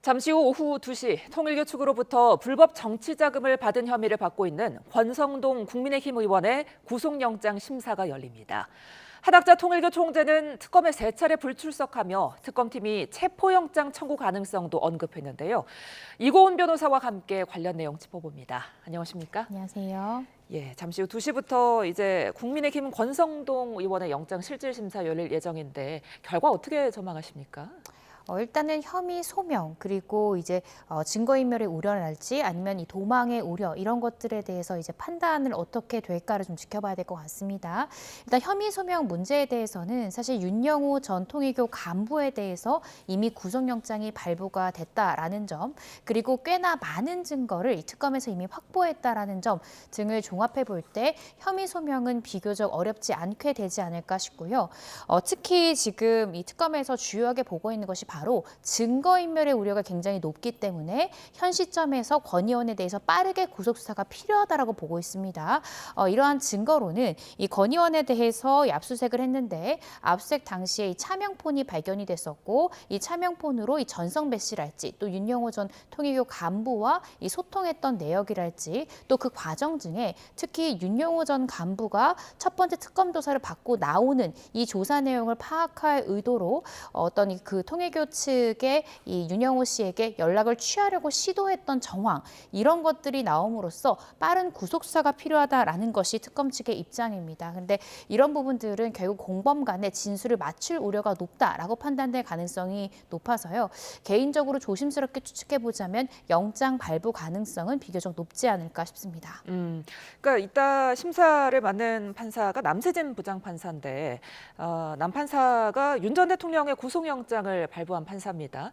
잠시 후 오후 2시 통일교 측으로부터 불법 정치자금을 받은 혐의를 받고 있는 권성동 국민의힘 의원의 구속영장 심사가 열립니다. 한학자 통일교 총재는 특검에 3차례 불출석하며 특검팀이 체포영장 청구 가능성도 언급했는데요. 이고은 변호사와 함께 관련 내용 짚어봅니다. 안녕하십니까? 안녕하세요. 예, 잠시 후 2시부터 이제 국민의힘 권성동 의원의 영장 실질심사 열릴 예정인데 결과 어떻게 전망하십니까? 일단은 혐의 소명 그리고 이제 증거인멸의 우려랄지 아니면 이 도망의 우려 이런 것들에 대해서 이제 판단을 어떻게 될까를 좀 지켜봐야 될 것 같습니다. 일단 혐의 소명 문제에 대해서는 사실 윤영호 전 통일교 간부에 대해서 이미 구속영장이 발부가 됐다라는 점 그리고 꽤나 많은 증거를 이 특검에서 이미 확보했다라는 점 등을 종합해 볼 때 혐의 소명은 비교적 어렵지 않게 되지 않을까 싶고요. 특히 지금 이 특검에서 주요하게 보고 있는 것이 바로 증거인멸의 우려가 굉장히 높기 때문에 현 시점에서 권 의원에 대해서 빠르게 구속수사가 필요하다라고 보고 있습니다. 이러한 증거로는 이 권 의원에 대해서 압수수색을 했는데 압수수색 당시에 이 차명폰이 발견이 됐었고 이 차명폰으로 이 전성배 씨랄지 또 윤영호 전 통일교 간부와 이 소통했던 내역이랄지 또 그 과정 중에 특히 윤영호 전 간부가 첫 번째 특검 조사를 받고 나오는 이 조사 내용을 파악할 의도로 어떤 그 통일교 측의 이 윤영호 씨에게 연락을 취하려고 시도했던 정황 이런 것들이 나옴으로써 빠른 구속 수사가 필요하다라는 것이 특검 측의 입장입니다. 그런데 이런 부분들은 결국 공범 간의 진술을 맞출 우려가 높다라고 판단될 가능성이 높아서요. 개인적으로 조심스럽게 추측해 보자면 영장 발부 가능성은 비교적 높지 않을까 싶습니다. 그러니까 이따 심사를 맡는 판사가 남세진 부장판사인데 남 판사가 윤 전 대통령의 구속영장을 발부한 판사입니다.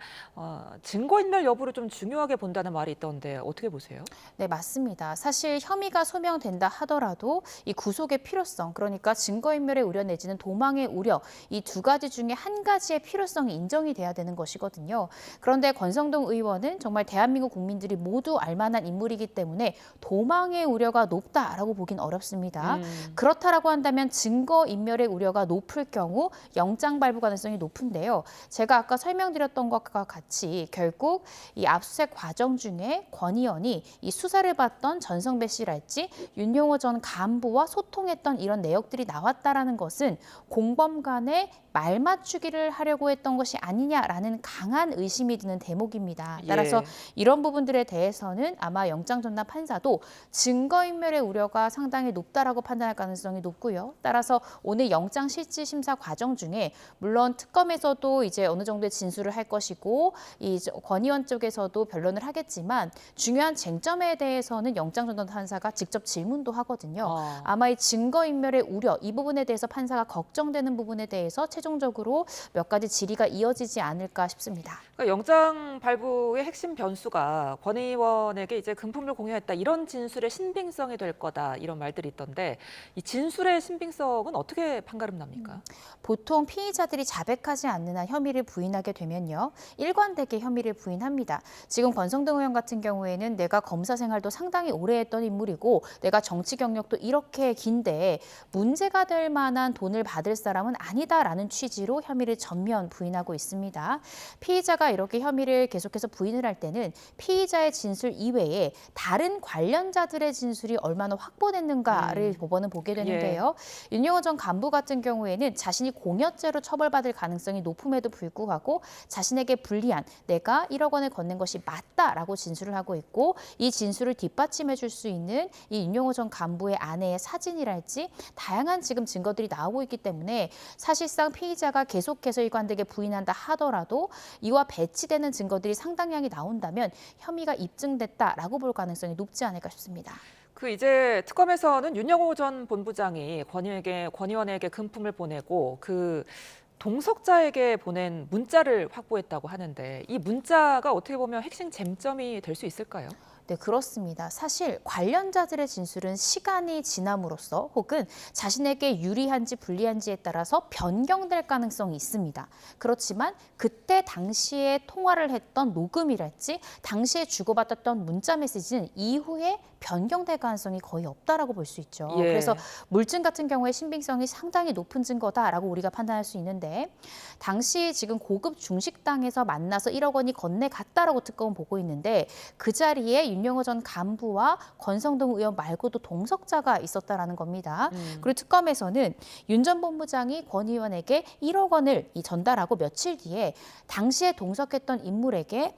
증거인멸 여부를 좀 중요하게 본다는 말이 있던데 어떻게 보세요? 네, 맞습니다. 사실 혐의가 소명된다 하더라도 이 구속의 필요성, 그러니까 증거인멸의 우려 내지는 도망의 우려, 이 두 가지 중에 한 가지의 필요성이 인정이 돼야 되는 것이거든요. 그런데 권성동 의원은 정말 대한민국 국민들이 모두 알만한 인물이기 때문에 도망의 우려가 높다라고 보긴 어렵습니다. 그렇다라고 한다면 증거인멸의 우려가 높을 경우 영장 발부 가능성이 높은데요. 제가 아까 설명드렸던 것과 같이 결국 이 압수수색 과정 중에 권 의원이 이 수사를 받던 전성배 씨랄지 윤영호 전 간부와 소통했던 이런 내역들이 나왔다라는 것은 공범 간의 말 맞추기를 하려고 했던 것이 아니냐라는 강한 의심이 드는 대목입니다. 따라서 예. 이런 부분들에 대해서는 아마 영장 전담 판사도 증거인멸의 우려가 상당히 높다라고 판단할 가능성이 높고요. 따라서 오늘 영장 실질 심사 과정 중에 물론 특검에서도 이제 어느 정도의 진술을 할 것이고 이 권 의원 쪽에서도 변론을 하겠지만 중요한 쟁점에 대해서는 영장 전담 판사가 직접 질문도 하거든요. 아마 이 증거인멸의 우려 이 부분에 대해서 판사가 걱정되는 부분에 대해서 최종적으로 몇 가지 질의가 이어지지 않을까 싶습니다. 그러니까 영장 발부의 핵심 변수가 권 의원에게 이제 금품을 공유했다 이런 진술의 신빙성이 될 거다 이런 말들이 있던데 이 진술의 신빙성은 어떻게 판가름 납니까? 보통 피의자들이 자백하지 않는 한 혐의를 부인하게 되면요. 일관되게 혐의를 부인합니다. 지금 권성동 의원 같은 경우에는 내가 검사 생활도 상당히 오래 했던 인물이고 내가 정치 경력도 이렇게 긴데 문제가 될 만한 돈을 받을 사람은 아니다라는 취지로 혐의를 전면 부인하고 있습니다. 피의자가 이렇게 혐의를 계속해서 부인을 할 때는 피의자의 진술 이외에 다른 관련자들의 진술이 얼마나 확보됐는가를 법원은 보게 되는데요. 윤영호 전 간부 같은 경우에는 자신이 공여죄로 처벌받을 가능성이 높음에도 불구하고 자신에게 불리한 내가 1억 원을 건넨 것이 맞다라고 진술을 하고 있고 이 진술을 뒷받침해 줄 수 있는 이 윤영호 전 간부의 아내의 사진이랄지 다양한 지금 증거들이 나오고 있기 때문에 사실상 피의자가 계속해서 일관되게 부인한다 하더라도 이와 배치되는 증거들이 상당량이 나온다면 혐의가 입증됐다라고 볼 가능성이 높지 않을까 싶습니다. 그 이제 특검에서는 윤영호 전 본부장이 권 의원에게 금품을 보내고 그 동석자에게 보낸 문자를 확보했다고 하는데 이 문자가 어떻게 보면 핵심 쟁점이 될 수 있을까요? 네, 그렇습니다. 사실 관련자들의 진술은 시간이 지남으로써 혹은 자신에게 유리한지 불리한지에 따라서 변경될 가능성이 있습니다. 그렇지만 그때 당시에 통화를 했던 녹음이랄지 당시에 주고받았던 문자 메시지는 이후에 변경될 가능성이 거의 없다라고 볼 수 있죠. 예. 그래서 물증 같은 경우에 신빙성이 상당히 높은 증거다라고 우리가 판단할 수 있는데 당시 지금 고급 중식당에서 만나서 1억 원이 건네갔다라고 특검은 보고 있는데 그 자리에 윤영호 전 간부와 권성동 의원 말고도 동석자가 있었다라는 겁니다. 그리고 특검에서는 윤 전 본부장이 권 의원에게 1억 원을 전달하고 며칠 뒤에 당시에 동석했던 인물에게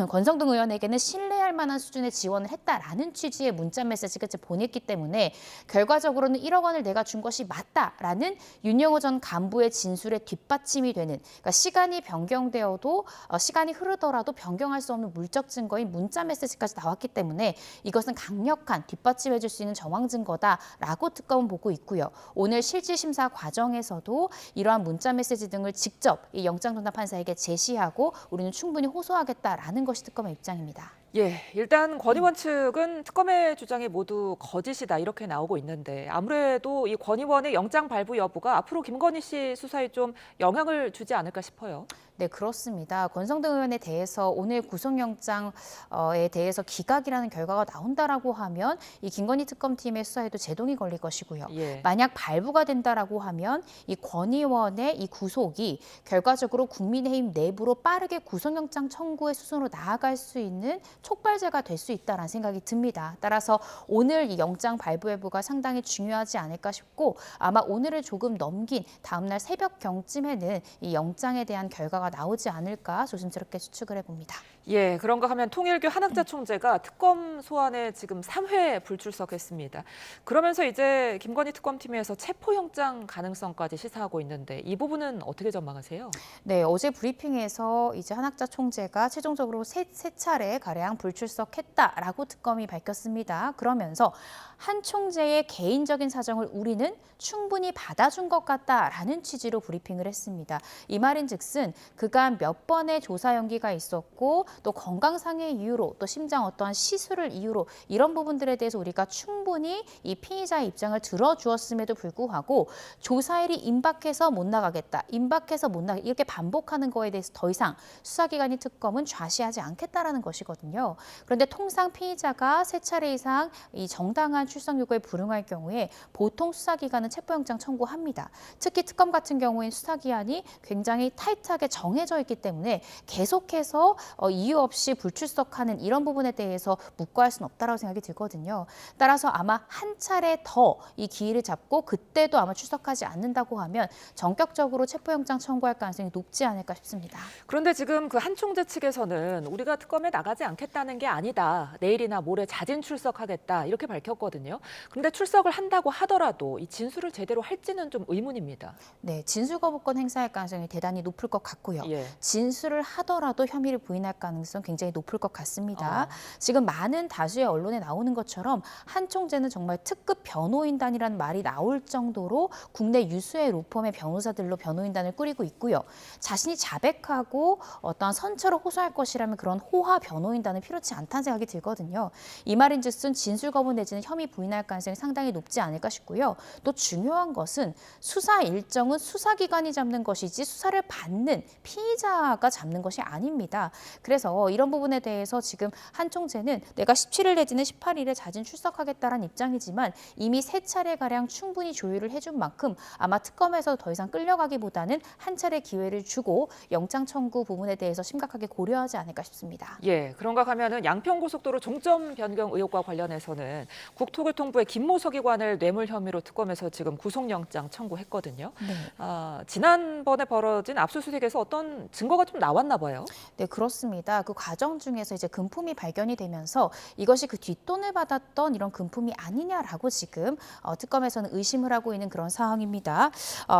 권성동 의원에게는 신뢰할 만한 수준의 지원을 했다라는 취지의 문자 메시지가 보냈기 때문에 결과적으로는 1억 원을 내가 준 것이 맞다라는 윤영호 전 간부의 진술에 뒷받침이 되는 그러니까 시간이 변경되어도 시간이 흐르더라도 변경할 수 없는 물적 증거인 문자 메시지까지 나왔기 때문에 이것은 강력한 뒷받침해줄 수 있는 정황 증거다라고 특검은 보고 있고요. 오늘 실질심사 과정에서도 이러한 문자 메시지 등을 직접 이 영장전담 판사에게 제시하고 우리는 충분히 호소하겠다라는 것이 특검의 입장입니다. 예, 일단 권 의원 측은 특검의 주장이 모두 거짓이다 이렇게 나오고 있는데 아무래도 이 권 의원의 영장 발부 여부가 앞으로 김건희 씨 수사에 좀 영향을 주지 않을까 싶어요. 네, 그렇습니다. 권성동 의원에 대해서 오늘 구속영장에 대해서 기각이라는 결과가 나온다라고 하면 이 김건희 특검팀의 수사에도 제동이 걸릴 것이고요. 예. 만약 발부가 된다라고 하면 이 권 의원의 이 구속이 결과적으로 국민의힘 내부로 빠르게 구속영장 청구의 수순으로 나아갈 수 있는 촉발제가 될 수 있다라는 생각이 듭니다. 따라서 오늘 이 영장 발부 여부가 상당히 중요하지 않을까 싶고 아마 오늘을 조금 넘긴 다음날 새벽경쯤에는 이 영장에 대한 결과가 나오지 않을까 조심스럽게 추측을 해봅니다. 예, 그런가 하면 통일교 한학자 총재가 특검 소환에 지금 3회 불출석했습니다. 그러면서 이제 김건희 특검팀에서 체포영장 가능성까지 시사하고 있는데 이 부분은 어떻게 전망하세요? 네, 어제 브리핑에서 이제 한학자 총재가 최종적으로 세 차례 가량 불출석했다라고 특검이 밝혔습니다. 그러면서 한 총재의 개인적인 사정을 우리는 충분히 받아준 것 같다라는 취지로 브리핑을 했습니다. 이 말인즉슨 그간 몇 번의 조사 연기가 있었고 또 건강상의 이유로 또 심장 어떠한 시술을 이유로 이런 부분들에 대해서 우리가 충분히 이 피의자의 입장을 들어주었음에도 불구하고 조사일이 임박해서 못 나가겠다, 임박해서 못 나가겠다 이렇게 반복하는 거에 대해서 더 이상 수사기관이 특검은 좌시하지 않겠다라는 것이거든요. 그런데 통상 피의자가 3차례 이상 이 정당한 출석 요구에 불응할 경우에 보통 수사기관은 체포영장 청구합니다. 특히 특검 같은 경우에는 수사기한이 굉장히 타이트하게 정해져 있기 때문에 계속해서 이유 없이 불출석하는 이런 부분에 대해서 묵과할 수는 없다라고 생각이 들거든요. 따라서 아마 한 차례 더 이 기일을 잡고 그때도 아마 출석하지 않는다고 하면 전격적으로 체포영장 청구할 가능성이 높지 않을까 싶습니다. 그런데 지금 그 한 총재 측에서는 우리가 특검에 나가지 않겠다는 게 아니다. 내일이나 모레 자진 출석하겠다 이렇게 밝혔거든요. 그런데 출석을 한다고 하더라도 이 진술을 제대로 할지는 좀 의문입니다. 네, 진술 거부권 행사할 가능성이 대단히 높을 것 같고요. 예. 진술을 하더라도 혐의를 부인할 가능성 굉장히 높을 것 같습니다. 지금 많은 다수의 언론에 나오는 것처럼 한 총재는 정말 특급 변호인단이라는 말이 나올 정도로 국내 유수의 로펌의 변호사들로 변호인단을 꾸리고 있고요. 자신이 자백하고 어떠한 선처를 호소할 것이라면 그런 호화 변호인단은 필요치 않다는 생각이 들거든요. 이 말인즉슨 진술 거부 내지는 혐의 부인할 가능성이 상당히 높지 않을까 싶고요. 또 중요한 것은 수사 일정은 수사기관이 잡는 것이지 수사를 받는 피의자가 잡는 것이 아닙니다. 그래서 이런 부분에 대해서 지금 한 총재는 내가 17일 내지는 18일에 자진 출석하겠다는 입장이지만 이미 3차례가량 충분히 조율을 해준 만큼 아마 특검에서 더 이상 끌려가기보다는 한 차례 기회를 주고 영장 청구 부분에 대해서 심각하게 고려하지 않을까 싶습니다. 예, 그런가 하면은 양평고속도로 종점 변경 의혹과 관련해서는 국토교통부의 김모 서기관을 뇌물 혐의로 특검에서 지금 구속영장 청구했거든요. 네. 지난번에 벌어진 압수수색에서 어떤 증거가 좀 나왔나 봐요. 네, 그렇습니다. 그 과정 중에서 이제 금품이 발견이 되면서 이것이 그 뒷돈을 받았던 이런 금품이 아니냐라고 지금 특검에서는 의심을 하고 있는 그런 상황입니다.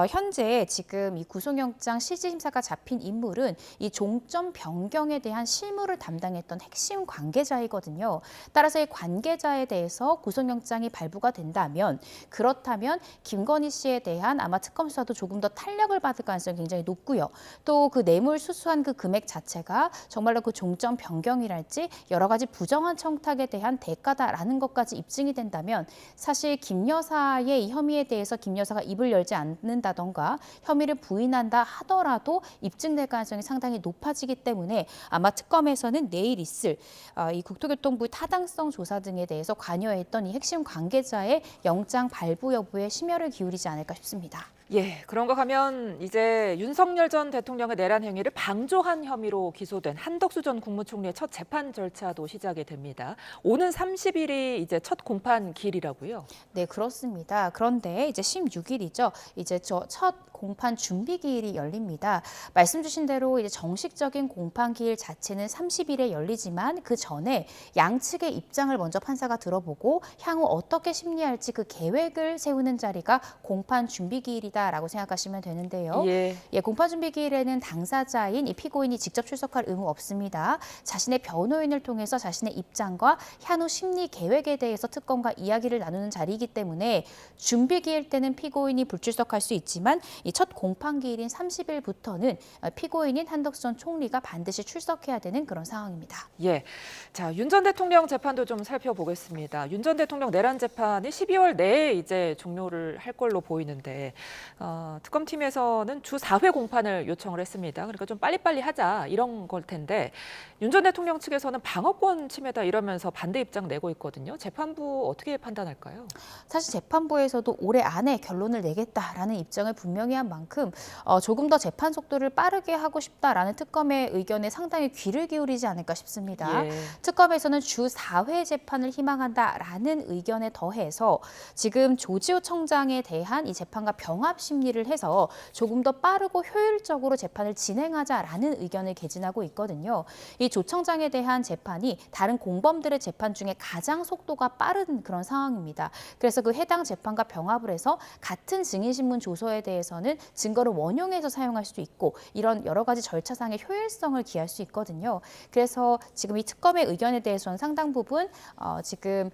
현재 지금 이 구속영장 실질심사가 잡힌 인물은 이 종점 변경에 대한 실무를 담당했던 핵심 관계자이거든요. 따라서 이 관계자에 대해서 구속영장이 발부가 된다면 그렇다면 김건희 씨에 대한 아마 특검 수사도 조금 더 탄력을 받을 가능성이 굉장히 높고요. 또 그 뇌물 수수한 그 금액 자체가 정말로 그 종점 변경이랄지 여러 가지 부정한 청탁에 대한 대가다라는 것까지 입증이 된다면 사실 김 여사의 이 혐의에 대해서 김 여사가 입을 열지 않는다던가 혐의를 부인한다 하더라도 입증될 가능성이 상당히 높아지기 때문에 아마 특검에서는 내일 있을 이 국토교통부 타당성 조사 등에 대해서 관여했던 이 핵심 관계자의 영장 발부 여부에 심혈을 기울이지 않을까 싶습니다. 예, 그런가 하면 이제 윤석열 전 대통령의 내란 행위를 방조한 혐의로 기소된 한덕수 전 국무총리의 첫 재판 절차도 시작이 됩니다. 오는 30일이 이제 첫 공판 기일이라고요? 네, 그렇습니다. 그런데 이제 16일이죠. 이제 첫 공판 준비 기일이 열립니다. 말씀 주신 대로 이제 정식적인 공판 기일 자체는 30일에 열리지만 그 전에 양측의 입장을 먼저 판사가 들어보고 향후 어떻게 심리할지 그 계획을 세우는 자리가 공판 준비 기일이다라고 생각하시면 되는데요. 예. 공판 준비 기일에는 당사자인 이 피고인이 직접 출석할 의무 없습니다. 자신의 변호인을 통해서 자신의 입장과 향후 심리 계획에 대해서 특검과 이야기를 나누는 자리이기 때문에 준비 기일 때는 피고인이 불출석할 수 있지만 이 첫 공판 기일인 30일부터는 피고인인 한덕수 전 총리가 반드시 출석해야 되는 그런 상황입니다. 예. 자, 윤 전 대통령 재판도 좀 살펴보겠습니다. 윤 전 대통령 내란 재판이 12월 내에 이제 종료를 할 걸로 보이는데 특검팀에서는 주 4회 공판을 요청을 했습니다. 그러니까 좀 빨리빨리 하자 이런 걸 텐데 윤 전 대통령 측에서는 방어권 침해다 이러면서 반대 입장 내고 있거든요. 재판부 어떻게 판단할까요? 사실 재판부에서도 올해 안에 결론을 내겠다라는 입장을 분명히 한 만큼 조금 더 재판 속도를 빠르게 하고 싶다라는 특검의 의견에 상당히 귀를 기울이지 않을까 싶습니다. 예. 특검에서는 주 4회 재판을 희망한다라는 의견에 더해서 지금 조지호 청장에 대한 이 재판과 병합 심리를 해서 조금 더 빠르고 효율적으로 재판을 진행하자라는 의견을 개진하고 있거든요. 이 조 청장에 대한 재판이 다른 공범들의 재판 중에 가장 속도가 빠른 그런 상황입니다. 그래서 그 해당 재판과 병합을 해서 같은 증인신문 조서에 대해서는 증거를 원용해서 사용할 수도 있고 이런 여러 가지 절차상의 효율성을 기할 수 있거든요. 그래서 지금 이 특검의 의견에 대해서는 상당 부분 지금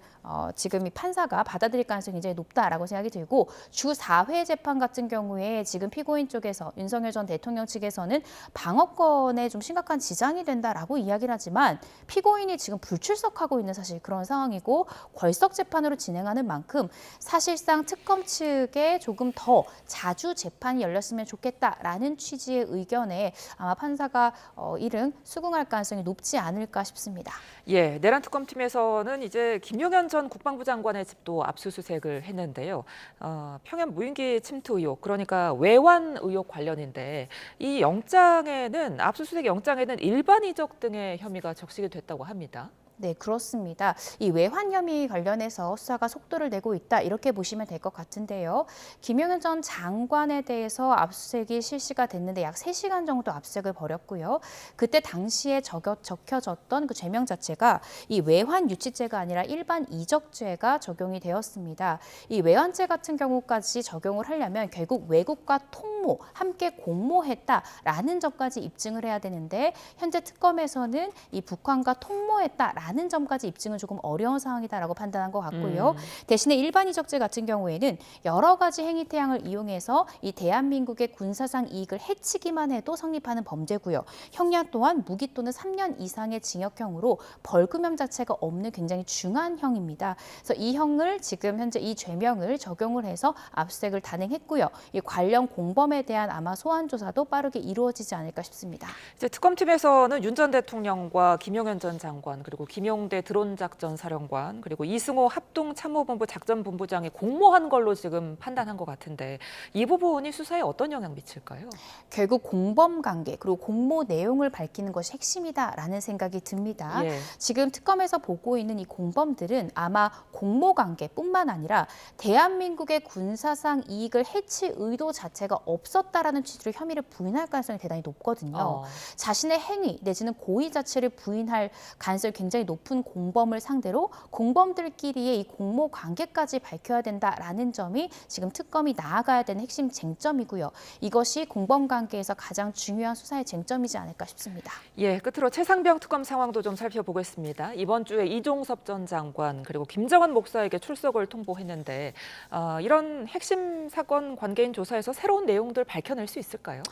이 판사가 받아들일 가능성이 굉장히 높다라고 생각이 들고 주 4회 재판 같은 경우에 지금 피고인 쪽에서 윤석열 전 대통령 측에서는 방어권에 좀 심각한 지장이 된다라고 이야기를 하지만 피고인이 지금 불출석하고 있는 사실 그런 상황이고 궐석 재판으로 진행하는 만큼 사실상 특검 측에 조금 더 자주 재판이 열렸으면 좋겠다라는 취지의 의견에 아마 판사가 이른 수긍할 가능성이 높지 않을까 싶습니다. 예, 내란 특검팀에서는 이제 김용현 전 국방부 장관의 집도 압수수색을 했는데요. 평양 무인기 침투 의혹, 그러니까 외환 의혹 관련인데 이 영장에는 압수수색 영장에는 일반 이적 등의 혐의가 적시가 됐다고 합니다. 네, 그렇습니다. 이 외환 혐의 관련해서 수사가 속도를 내고 있다 이렇게 보시면 될 것 같은데요. 김용현 전 장관에 대해서 압수수색이 실시가 됐는데 약 3시간 정도 압수수색을 벌였고요. 그때 당시에 적혀졌던 그 죄명 자체가 이 외환 유치죄가 아니라 일반 이적죄가 적용이 되었습니다. 이 외환죄 같은 경우까지 적용을 하려면 결국 외국과 통모, 함께 공모했다라는 점까지 입증을 해야 되는데 현재 특검에서는 이 북한과 통모했다라는 점까지 입증은 조금 어려운 상황이다라고 판단한 것 같고요. 대신에 일반 이적죄 같은 경우에는 여러 가지 행위 태양을 이용해서 이 대한민국의 군사상 이익을 해치기만 해도 성립하는 범죄고요. 형량 또한 무기 또는 3년 이상의 징역형으로 벌금형 자체가 없는 굉장히 중한 형입니다. 그래서 이 형을 지금 현재 이 죄명을 적용을 해서 압수수색을 단행했고요. 이 관련 공범에 대한 아마 소환 조사도 빠르게 이루어지지 않을까 싶습니다. 이제 특검팀에서는 윤 전 대통령과 김용현 전 장관 그리고 김용대 드론작전 사령관 그리고 이승호 합동참모본부 작전본부장이 공모한 걸로 지금 판단한 것 같은데 이 부분이 수사에 어떤 영향 미칠까요? 결국 공범 관계 그리고 공모 내용을 밝히는 것이 핵심이다라는 생각이 듭니다. 예. 지금 특검에서 보고 있는 이 공범들은 아마 공모 관계뿐만 아니라 대한민국의 군사상 이익을 해칠 의도 자체가 없었다라는 취지로 혐의를 부인할 가능성이 대단히 높거든요. 자신의 행위 내지는 고의 자체를 부인할 가능성이 굉장히 높은 공범을 상대로 공범들끼리의 이 공모 관계까지 밝혀야 된다라는 점이 지금 특검이 나아가야 되는 핵심 쟁점이고요. 이것이 공범 관계에서 가장 중요한 수사의 쟁점이지 않을까 싶습니다. 예, 끝으로 최상병 특검 상황도 좀 살펴보겠습니다. 이번 주에 이종섭 전 장관 그리고 김정은 목사에게 출석을 통보했는데 이런 핵심 사건 관계인 조사에서 새로운 내용들 밝혀낼 수 있을까요?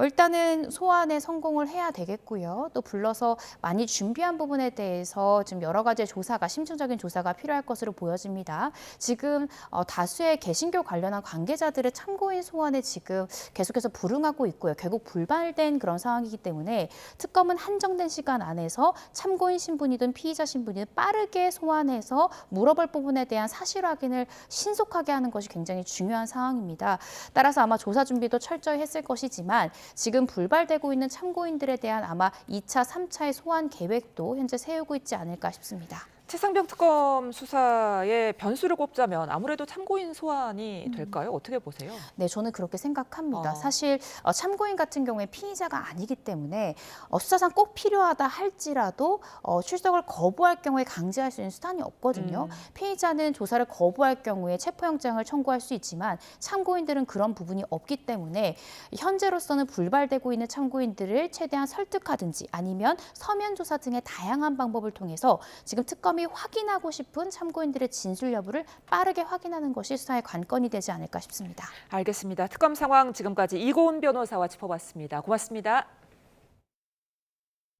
일단은 소환에 성공을 해야 되겠고요. 또 불러서 많이 준비한 부분에 대해서 지금 여러 가지의 조사가 심층적인 조사가 필요할 것으로 보여집니다. 지금 다수의 개신교 관련한 관계자들의 참고인 소환에 지금 계속해서 불응하고 있고요. 결국 불발된 그런 상황이기 때문에 특검은 한정된 시간 안에서 참고인 신분이든 피의자 신분이든 빠르게 소환해서 물어볼 부분에 대한 사실 확인을 신속하게 하는 것이 굉장히 중요한 상황입니다. 따라서 아마 조사 준비도 철저히 했을 것이지만 지금 불발되고 있는 참고인들에 대한 아마 2차, 3차의 소환 계획도 현재 세우고 있지 않을까 싶습니다. 최상병 특검 수사의 변수를 꼽자면 아무래도 참고인 소환이 될까요? 어떻게 보세요? 네, 저는 그렇게 생각합니다. 사실 참고인 같은 경우에 피의자가 아니기 때문에 수사상 꼭 필요하다 할지라도 출석을 거부할 경우에 강제할 수 있는 수단이 없거든요. 피의자는 조사를 거부할 경우에 체포영장을 청구할 수 있지만 참고인들은 그런 부분이 없기 때문에 현재로서는 불발되고 있는 참고인들을 최대한 설득하든지 아니면 서면 조사 등의 다양한 방법을 통해서 지금 특검이 확인하고 싶은 참고인들의 진술 여부를 빠르게 확인하는 것이 수사의 관건이 되지 않을까 싶습니다. 알겠습니다. 특검 상황 지금까지 이고은 변호사와 짚어봤습니다. 고맙습니다.